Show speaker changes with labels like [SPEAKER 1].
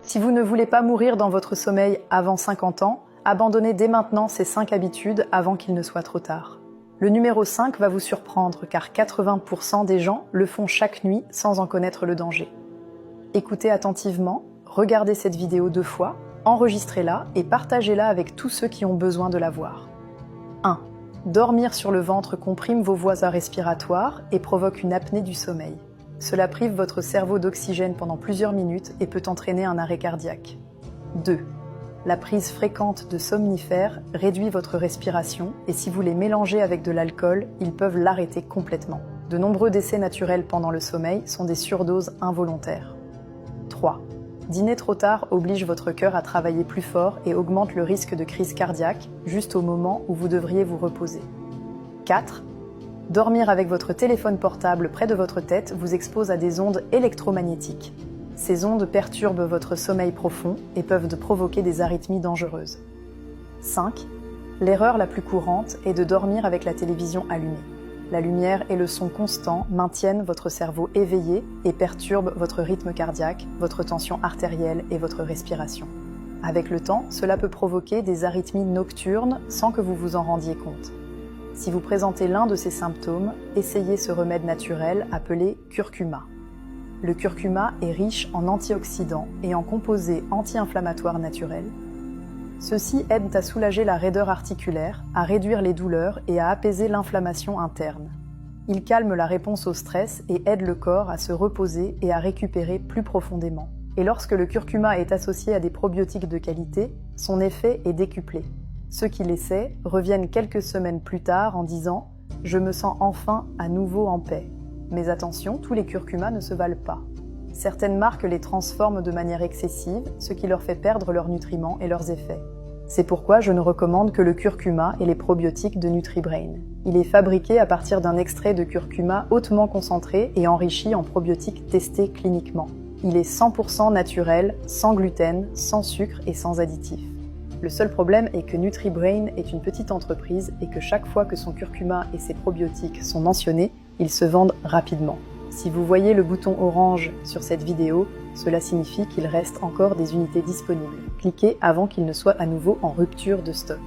[SPEAKER 1] Si vous ne voulez pas mourir dans votre sommeil avant 50 ans, abandonnez dès maintenant ces 5 habitudes avant qu'il ne soit trop tard. Le numéro 5 va vous surprendre car 80% des gens le font chaque nuit sans en connaître le danger. Écoutez attentivement, regardez cette vidéo 2 fois, enregistrez-la et partagez-la avec tous ceux qui ont besoin de la voir. 1. Dormir sur le ventre comprime vos voies respiratoires et provoque une apnée du sommeil. Cela prive votre cerveau d'oxygène pendant plusieurs minutes et peut entraîner un arrêt cardiaque. 2. La prise fréquente de somnifères réduit votre respiration et si vous les mélangez avec de l'alcool, ils peuvent l'arrêter complètement. De nombreux décès naturels pendant le sommeil sont des surdoses involontaires. 3. Dîner trop tard oblige votre cœur à travailler plus fort et augmente le risque de crise cardiaque juste au moment où vous devriez vous reposer. 4. Dormir avec votre téléphone portable près de votre tête vous expose à des ondes électromagnétiques. Ces ondes perturbent votre sommeil profond et peuvent provoquer des arythmies dangereuses. 5. L'erreur la plus courante est de dormir avec la télévision allumée. La lumière et le son constant maintiennent votre cerveau éveillé et perturbent votre rythme cardiaque, votre tension artérielle et votre respiration. Avec le temps, cela peut provoquer des arythmies nocturnes sans que vous vous en rendiez compte. Si vous présentez l'un de ces symptômes, essayez ce remède naturel appelé curcuma. Le curcuma est riche en antioxydants et en composés anti-inflammatoires naturels. Ceux-ci aident à soulager la raideur articulaire, à réduire les douleurs et à apaiser l'inflammation interne. Ils calment la réponse au stress et aident le corps à se reposer et à récupérer plus profondément. Et lorsque le curcuma est associé à des probiotiques de qualité, son effet est décuplé. Ceux qui l'essaient reviennent quelques semaines plus tard en disant « Je me sens enfin à nouveau en paix ». Mais attention, tous les curcumas ne se valent pas. Certaines marques les transforment de manière excessive, ce qui leur fait perdre leurs nutriments et leurs effets. C'est pourquoi je ne recommande que le curcuma et les probiotiques de NutriBrain. Il est fabriqué à partir d'un extrait de curcuma hautement concentré et enrichi en probiotiques testés cliniquement. Il est 100% naturel, sans gluten, sans sucre et sans additifs. Le seul problème est que NutriBrain est une petite entreprise et que chaque fois que son curcuma et ses probiotiques sont mentionnés, ils se vendent rapidement. Si vous voyez le bouton orange sur cette vidéo, cela signifie qu'il reste encore des unités disponibles. Cliquez avant qu'il ne soit à nouveau en rupture de stock.